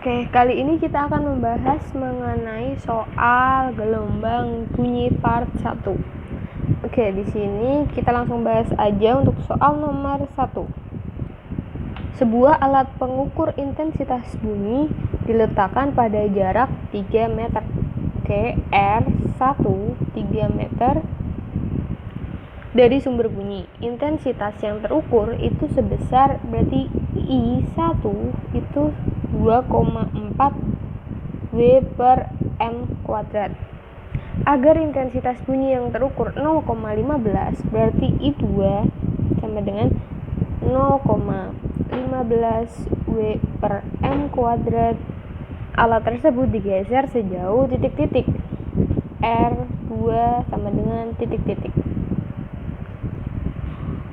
Oke, kali ini kita akan membahas mengenai soal gelombang bunyi part 1. Oke, di sini kita langsung bahas aja untuk soal nomor 1. Sebuah alat pengukur intensitas bunyi diletakkan pada jarak 3 meter. Oke, R1 3 meter dari sumber bunyi. Intensitas yang terukur itu sebesar, berarti I1 itu 2,4 W per M kuadrat. Agar intensitas bunyi yang terukur 0,15, berarti I2 sama dengan 0,15 W per M kuadrat. Alat tersebut digeser sejauh titik-titik. R2 sama dengan titik-titik.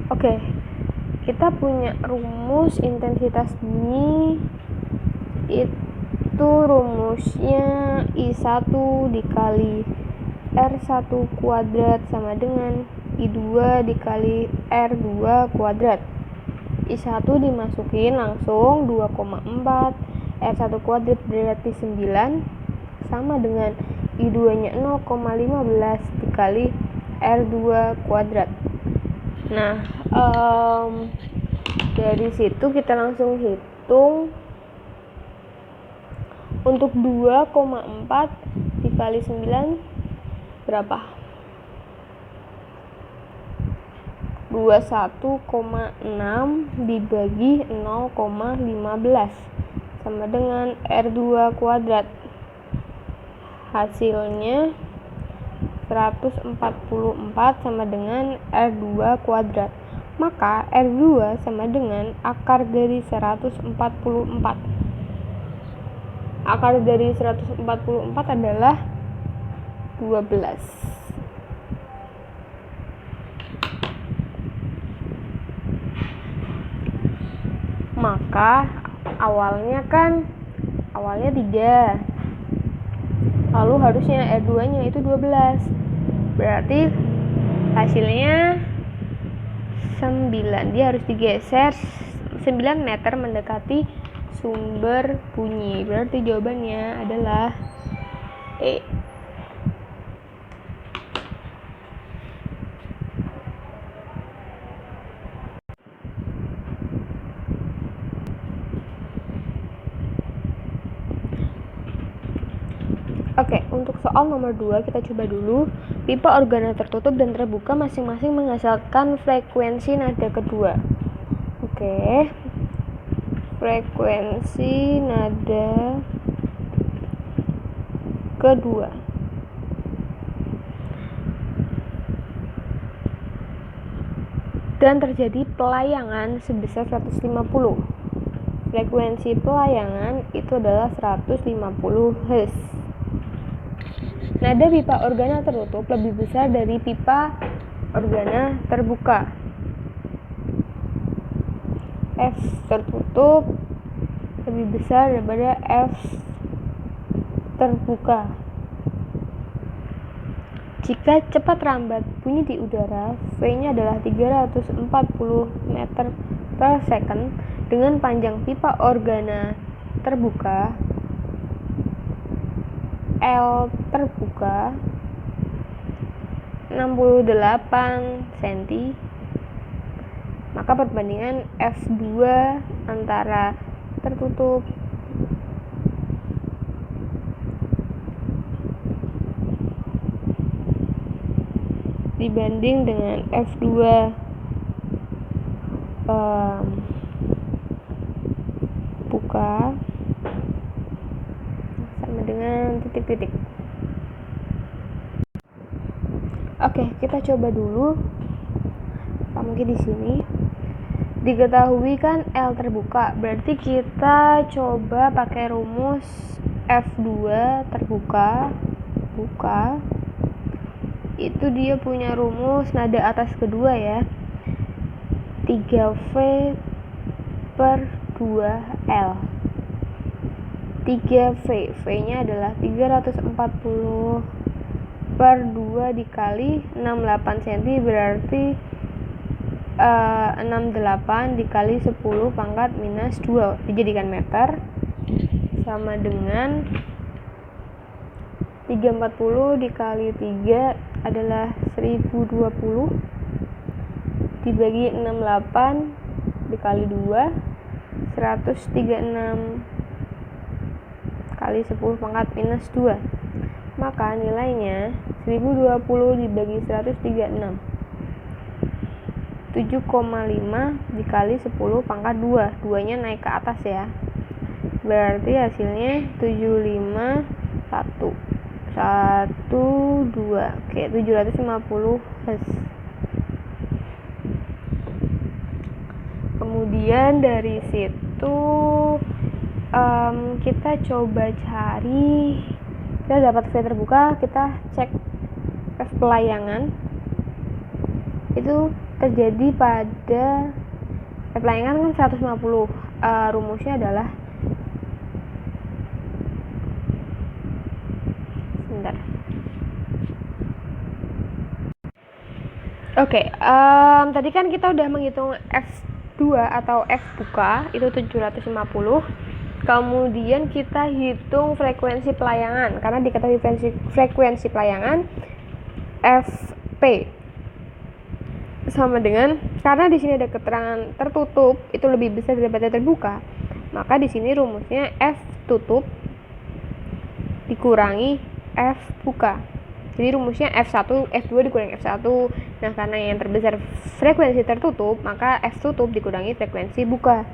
Oke, kita punya rumus intensitas bunyi. Itu rumusnya I1 dikali R1 kuadrat sama dengan I2 dikali R2 kuadrat. I1 dimasukin langsung 2,4, R1 kuadrat berarti 9 sama dengan I2 nya 0,15 dikali R2 kuadrat. Nah, dari situ kita langsung hitung. Untuk 2,4 dikali 9 berapa? 21,6 dibagi 0,15 sama dengan R2 kuadrat. Hasilnya 144 sama dengan R2 kuadrat. Maka R2 sama dengan akar dari 144. Akar dari 144 adalah 12. Maka awalnya 3. Lalu harusnya R2 nya itu 12. Berarti hasilnya 9. Dia harus digeser 9 meter mendekati sumber bunyi. Berarti jawabannya adalah E. Oke, untuk soal nomor 2 kita coba dulu. Pipa organa tertutup dan terbuka masing-masing menghasilkan frekuensi nada kedua. Oke. Frekuensi nada kedua. Dan terjadi pelayangan sebesar 150. Frekuensi pelayangan itu adalah 150 Hz. Nada pipa organa tertutup lebih besar dari pipa organa terbuka. F tertutup lebih besar daripada F terbuka. Jika cepat rambat bunyi di udara, V-nya adalah 340 meter per second, dengan panjang pipa organa terbuka L terbuka 68 cm, maka perbandingan F2 antara tertutup dibanding dengan F2 buka sama dengan titik-titik. Oke, kita coba dulu. Mungkin di sini diketahui kan L terbuka, berarti kita coba pakai rumus F2 terbuka buka. Itu dia punya rumus nada atas kedua ya, 3V per 2L. 3V, V-nya adalah 340 per 2 dikali 68 cm, berarti 68 dikali 10 pangkat minus 2 dijadikan meter. sama dengan 340 dikali 3 adalah 1020 dibagi 68 dikali 2 136 kali 10 pangkat minus 2. Maka nilainya 1020 dibagi 136 7,5 dikali 10 pangkat 2. 2 nya naik ke atas ya. Berarti hasilnya 751 2. Oke, 750 Hz. Kemudian dari situ kita coba cari, kita dapat V terbuka, kita cek F pelayangan. Itu terjadi pada F pelayangan kan 150. Rumusnya adalah tadi kan kita udah menghitung F2 atau F buka itu 750. Kemudian kita hitung frekuensi pelayangan, karena diketahui frekuensi pelayangan Fp sama dengan, karena di sini ada keterangan tertutup itu lebih besar daripada terbuka, maka di sini rumusnya F tutup dikurangi F buka. Jadi rumusnya F1, F2 dikurangi F1. Nah, karena yang terbesar frekuensi tertutup, maka F tutup dikurangi frekuensi buka.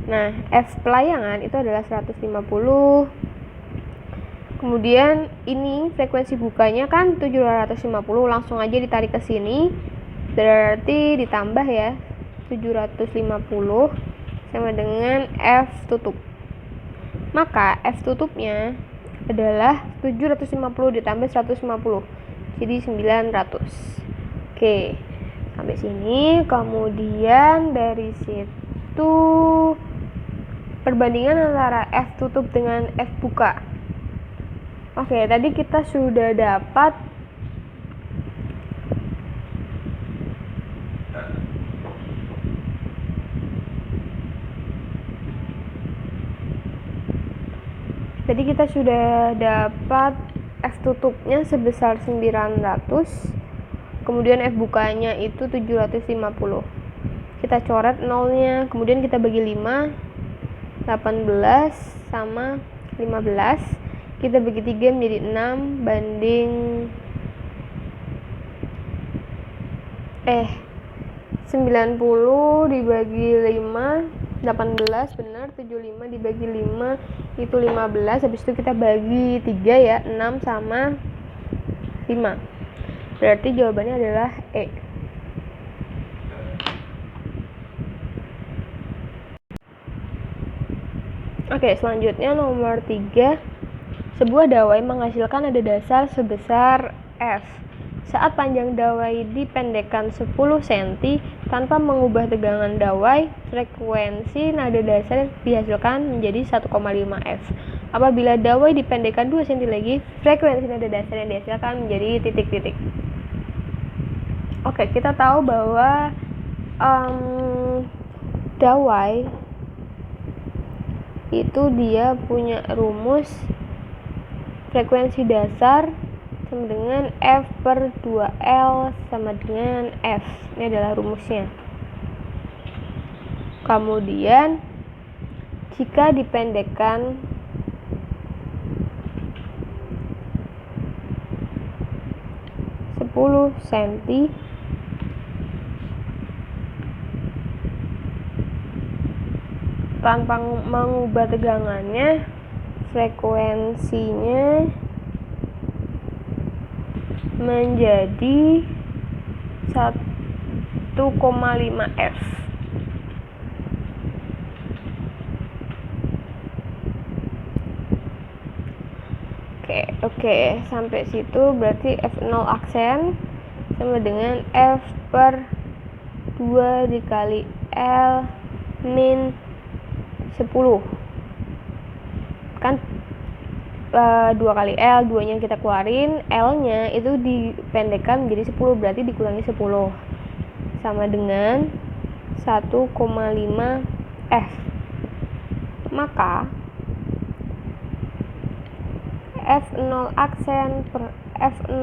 Nah, F pelayangan itu adalah 150. Kemudian ini frekuensi bukanya kan 750, langsung aja ditarik ke sini. Berarti ditambah ya 750 sama dengan F tutup. Maka F tutupnya adalah 750 ditambah 150, jadi 900. Oke, sampai sini. Kemudian dari situ perbandingan antara F tutup dengan F buka. Oke, tadi kita sudah dapat F tutupnya sebesar 900, kemudian F bukanya itu 750. Kita coret nolnya, kemudian kita bagi 5, 18 sama 15. Kita bagi 3 menjadi 6 banding 90 dibagi 5, 18 benar, 75 dibagi 5 itu 15. Habis itu kita bagi 3 ya, 6 sama 5. Berarti jawabannya adalah E. Oke, selanjutnya nomor 3. Sebuah dawai menghasilkan nada dasar sebesar F. Saat panjang dawai dipendekkan 10 cm tanpa mengubah tegangan dawai, frekuensi nada dasar dihasilkan menjadi 1,5 F. Apabila dawai dipendekkan 2 cm lagi, frekuensi nada dasar yang dihasilkan menjadi titik-titik. Oke, kita tahu bahwa dawai itu dia punya rumus frekuensi dasar sama dengan F per 2L sama dengan F. Ini adalah rumusnya. Kemudian jika dipendekkan 10 cm tanpa mengubah tegangannya, frekuensinya menjadi 1,5 F. Oke, sampai situ berarti F0 aksen sama dengan F per 2 dikali L min 10. Kan 2 kali L, 2 nya kita keluarin, L nya itu dipendekkan menjadi 10, berarti dikurangi 10 sama dengan 1,5 F. Maka F0 aksen per F0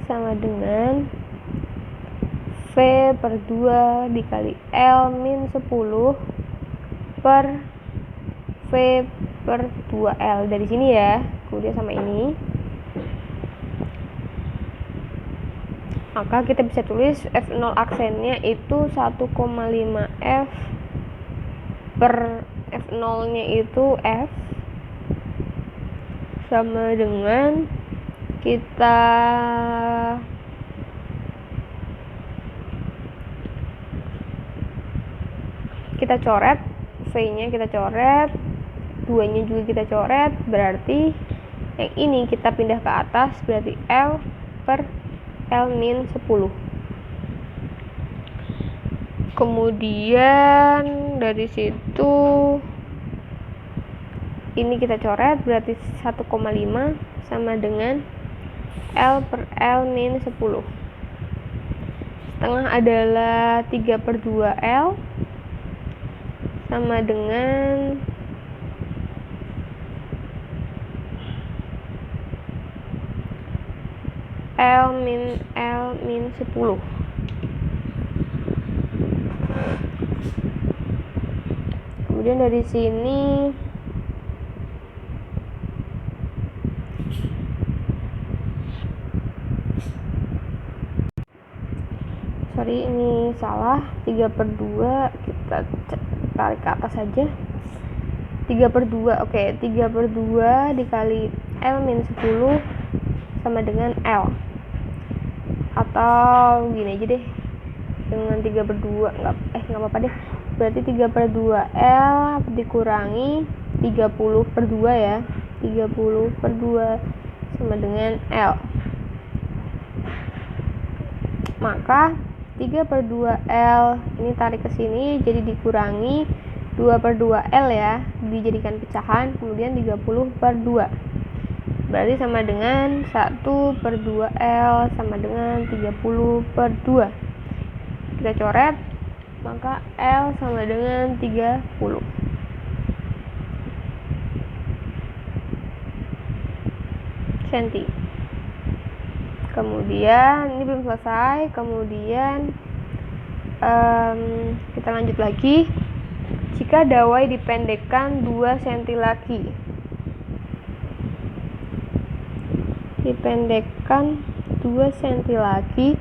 sama dengan V per 2 dikali L min 10 per V per 2L dari sini ya, kemudian sama ini. Maka kita bisa tulis F0 aksennya itu 1,5 F per F0 nya itu F sama dengan kita coret V nya, kita coret 2 nya juga kita coret, berarti yang ini kita pindah ke atas, berarti L per L min 10. Kemudian dari situ ini kita coret, berarti 1,5 sama dengan L per L min 10. Setengah adalah 3 per 2L sama dengan L min 10. Kemudian dari sini ini salah, 3 per 2 kita tarik ke atas saja, 3 per 2, oke, 3 per 2 dikali L min 10 sama dengan L, atau gini aja deh, dengan 3 per 2 nggak apa-apa deh, berarti 3 per 2L dikurangi 30 per 2 ya, 30 per 2 sama dengan L, maka 3 per 2L ini tarik ke sini jadi dikurangi 2 per 2L ya, dijadikan pecahan, kemudian 30 per 2 berarti sama dengan 1 per 2L sama dengan 30 per 2. Kita coret, maka L sama dengan 30 cm. Kemudian ini belum selesai, kemudian kita lanjut lagi. Jika dawai dipendekkan 2 cm lagi, dipendekkan 2 cm lagi,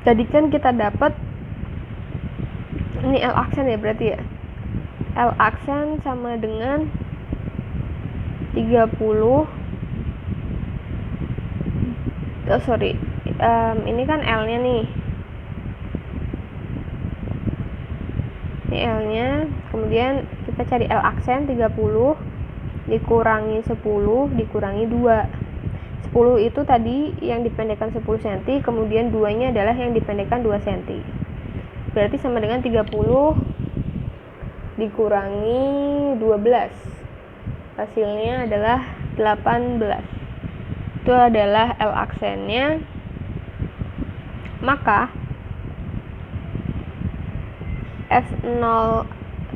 tadi kan kita dapat ini L aksen ya, berarti ya L aksen sama dengan 30 ini kan L nya nih, ini L nya, kemudian kita cari L aksen 30 dikurangi 10 dikurangi 2, 10 itu tadi yang dipendekkan 10 cm, kemudian 2 nya adalah yang dipendekkan 2 cm, berarti sama dengan 30 dikurangi 12, hasilnya adalah 18. Itu adalah L aksennya. Maka F0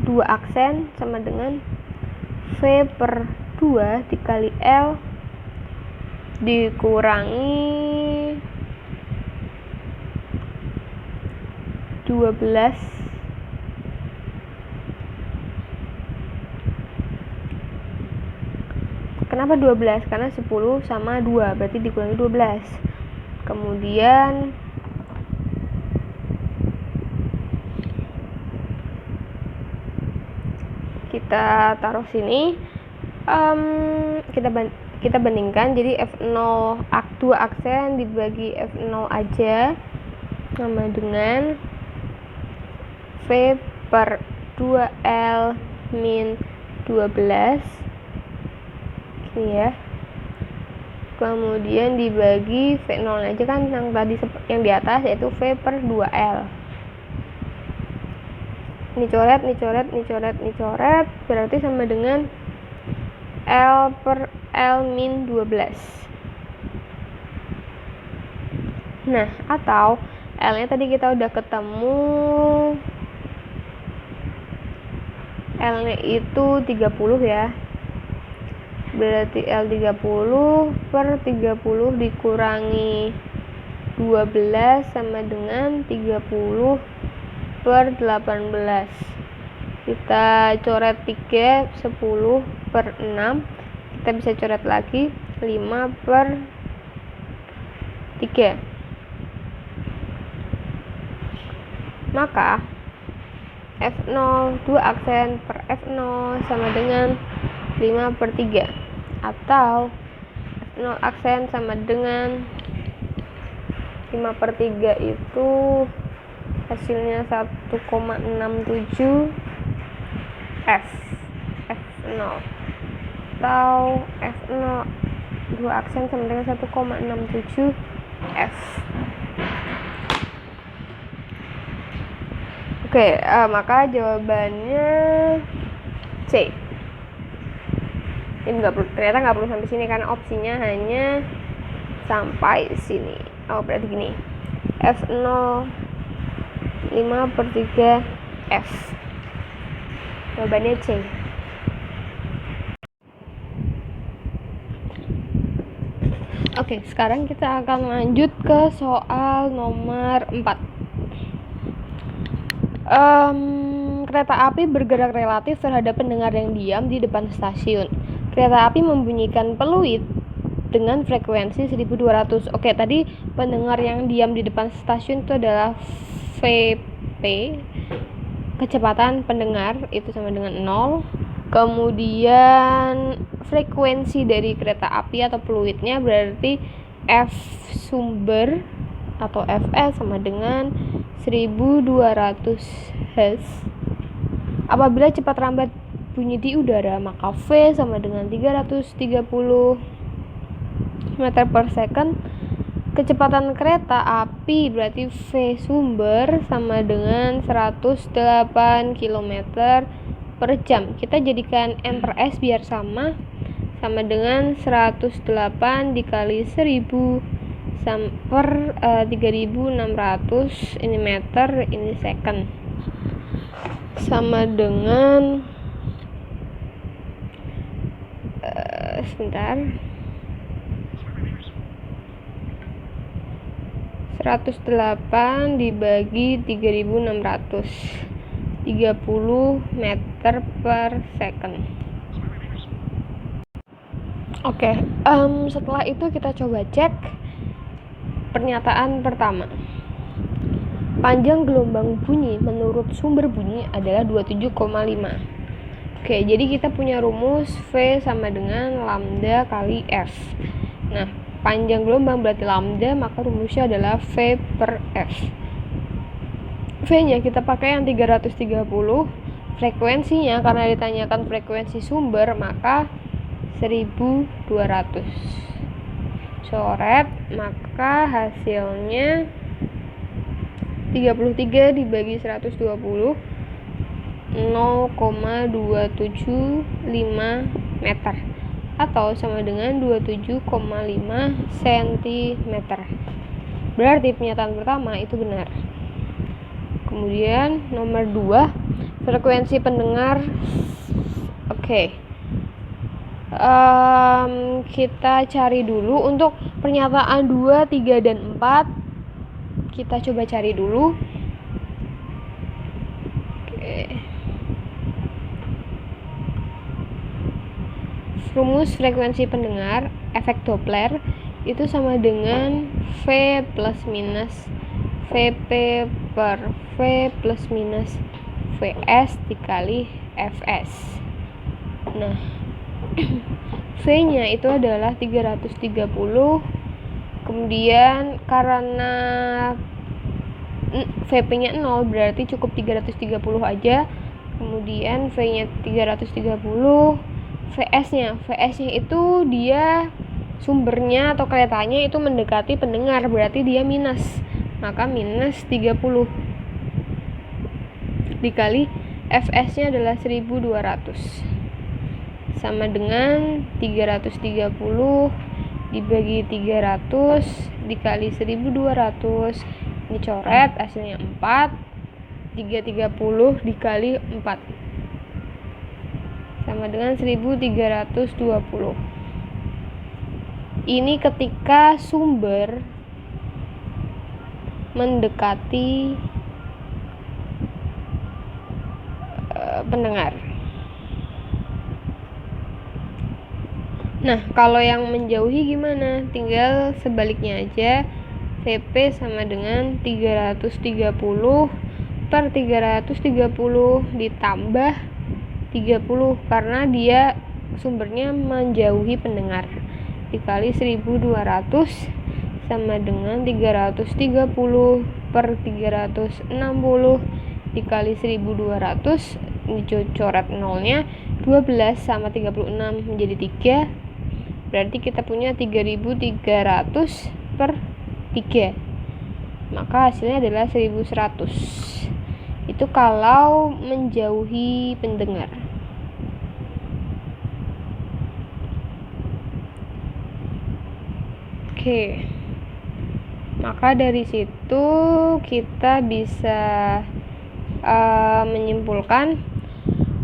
2 aksen sama dengan V per 2 dikali L dikurangi 12 Kenapa 12? Karena 10 sama 2, berarti dikurangi 12. Kemudian kita taruh sini, kita bandingkan, jadi F0 2 aksen dibagi F0 aja sama dengan V per 2L min 12 ini ya, kemudian dibagi V0 aja kan yang tadi yang di atas, yaitu V per 2L. Ini coret, ini coret, ini coret, ini coret, berarti sama dengan L per L min 12. Nah, atau L nya tadi kita udah ketemu, L nya itu 30 ya, berarti L 30 per 30 dikurangi 12 sama dengan 30 per 18. Kita coret 3, 10 per 6. Kita bisa coret lagi 5 per 3. Maka F0 2 aksen per F0 sama dengan 5 per 3, atau F0 aksen sama dengan 5 per 3 itu hasilnya 1,67 F0, atau F0 2 aksen sama dengan 1,67 F. Oke, maka jawabannya C. Ini ternyata nggak perlu sampai sini karena opsinya hanya sampai sini. Oh, berarti gini, F0 5 per 3 F. Jawabannya C. Oke, sekarang kita akan lanjut ke soal nomor 4. Kereta api bergerak relatif terhadap pendengar yang diam di depan stasiun. Kereta api membunyikan peluit dengan frekuensi 1200. Oke, tadi pendengar yang diam di depan stasiun itu adalah VP, kecepatan pendengar itu sama dengan 0. Kemudian frekuensi dari kereta api atau peluitnya berarti F sumber atau Fs sama dengan 1200 Hz. Apabila cepat lambat bunyi di udara, maka V sama dengan 330 meter per second. Kecepatan kereta api berarti V sumber sama dengan 108 km per jam. Kita jadikan M per S biar sama dengan 108 dikali 1000 per 3600 ini meter, ini second, sama dengan 108 dibagi 3600, 30 meter per second. Oke, setelah itu kita coba cek pernyataan pertama. Panjang gelombang bunyi menurut sumber bunyi adalah 27,5. Oke, jadi kita punya rumus V sama dengan lambda kali F. Nah, panjang gelombang berarti lambda, maka rumusnya adalah V per F. V-nya kita pakai yang 330. Frekuensinya karena ditanyakan frekuensi sumber, maka 1200. Coret, maka hasilnya 33 dibagi 120, 0,275 meter, atau sama dengan 27,5 cm. Berarti pernyataan pertama itu benar. Kemudian nomor 2, frekuensi pendengar. Oke. Kita cari dulu untuk pernyataan 2, 3, dan 4. Kita coba cari dulu. Oke. Rumus frekuensi pendengar efek Doppler itu sama dengan V plus minus VP per V plus minus Vs dikali Fs. Nah, V-nya itu adalah 330. Kemudian karena VP-nya 0 berarti cukup 330 aja. Kemudian V-nya 330. VS-nya itu dia sumbernya atau keretanya itu mendekati pendengar, berarti dia minus. Maka minus 30 dikali Fs-nya adalah 1200, sama dengan 330 dibagi 300 dikali 1200, dicoret hasilnya 4. 330 dikali 4, sama dengan 1320. Ini ketika sumber mendekati pendengar. Nah, kalau yang menjauhi gimana? Tinggal sebaliknya aja. VP sama dengan 330 per 330 ditambah 30 karena dia sumbernya menjauhi pendengar, dikali 1200 sama dengan 330 per 360 dikali 1200. Ini coret nolnya, 12 sama 36 menjadi 3, berarti kita punya 3300 per 3, maka hasilnya adalah 1100. Itu kalau menjauhi pendengar. Oke, maka dari situ kita bisa menyimpulkan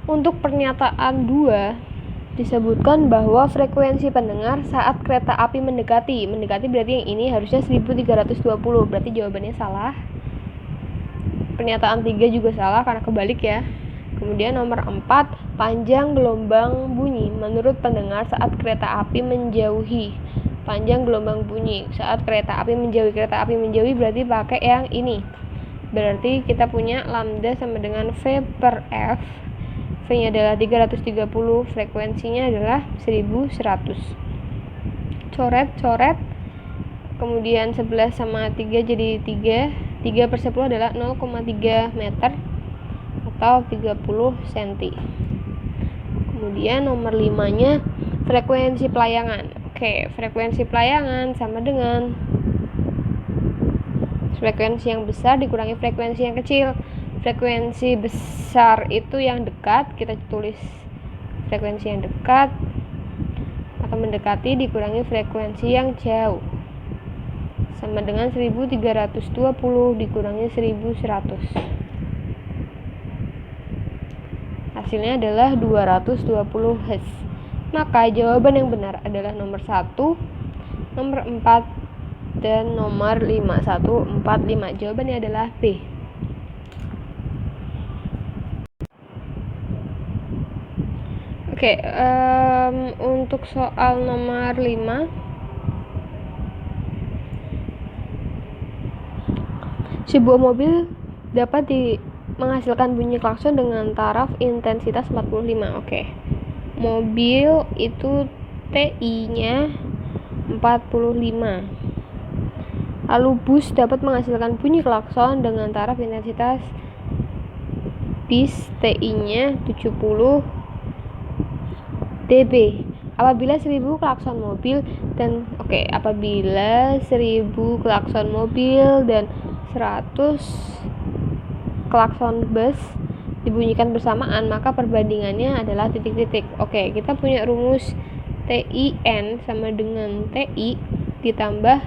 untuk pernyataan 2 disebutkan bahwa frekuensi pendengar saat kereta api mendekati berarti yang ini harusnya 1320, berarti jawabannya salah. Pernyataan 3 juga salah karena kebalik ya. Kemudian nomor 4, panjang gelombang bunyi menurut pendengar saat kereta api menjauhi. Panjang gelombang bunyi saat kereta api menjauhi berarti pakai yang ini. Berarti kita punya lambda sama dengan V per F. V-nya adalah 330, frekuensinya adalah 1100. Coret, kemudian 11 sama 3 jadi 3 per 10 adalah 0,3 meter atau 30 cm. Kemudian nomor 5-nya frekuensi pelayangan. Oke, frekuensi pelayangan sama dengan frekuensi yang besar dikurangi frekuensi yang kecil. Frekuensi besar itu yang dekat, kita tulis frekuensi yang dekat atau mendekati dikurangi frekuensi yang jauh, sama dengan 1320 dikurangi 1100. Hasilnya adalah 220 Hz. Maka jawaban yang benar adalah nomor 1, nomor 4, dan nomor 5. 1, 4, 5. Jawabannya adalah B. Oke, untuk soal nomor 5, sebuah mobil dapat menghasilkan bunyi klakson dengan taraf intensitas 45. Oke. Mobil itu TI-nya 45. Lalu bus dapat menghasilkan bunyi klakson dengan taraf intensitas bis TI-nya 70 dB. Apabila 1000 klakson mobil dan 100 klakson bus dibunyikan bersamaan, maka perbandingannya adalah titik-titik. Oke, kita punya rumus TIN sama dengan TI ditambah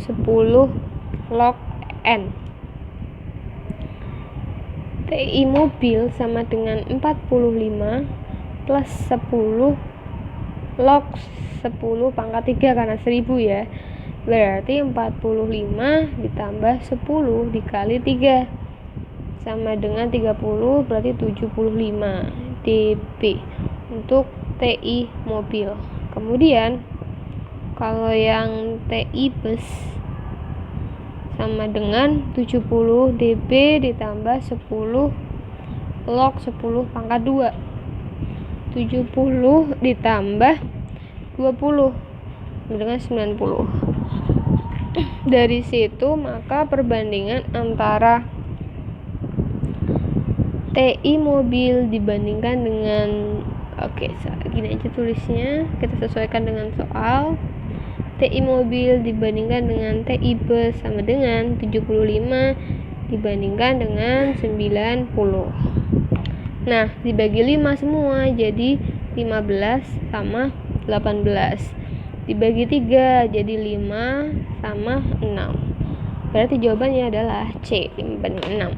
10 log N. TI mobil sama dengan 45 plus 10 log 10 pangkat 3 karena 1000 ya. Berarti 45 ditambah 10 dikali 3 sama dengan 30, berarti 75 dB untuk TI mobil. Kemudian kalau yang TI bus sama dengan 70 dB ditambah 10 log 10 pangkat 2. 70 ditambah 20 dengan 90. Dari situ maka perbandingan antara TI mobil dibandingkan dengan gini aja tulisnya, kita sesuaikan dengan soal. TI mobil dibandingkan dengan TI bus sama dengan 75 dibandingkan dengan 90. Nah, dibagi 5 semua jadi 15 sama 18. Dibagi 3 jadi 5 sama 6. Berarti jawabannya adalah C, 5/6.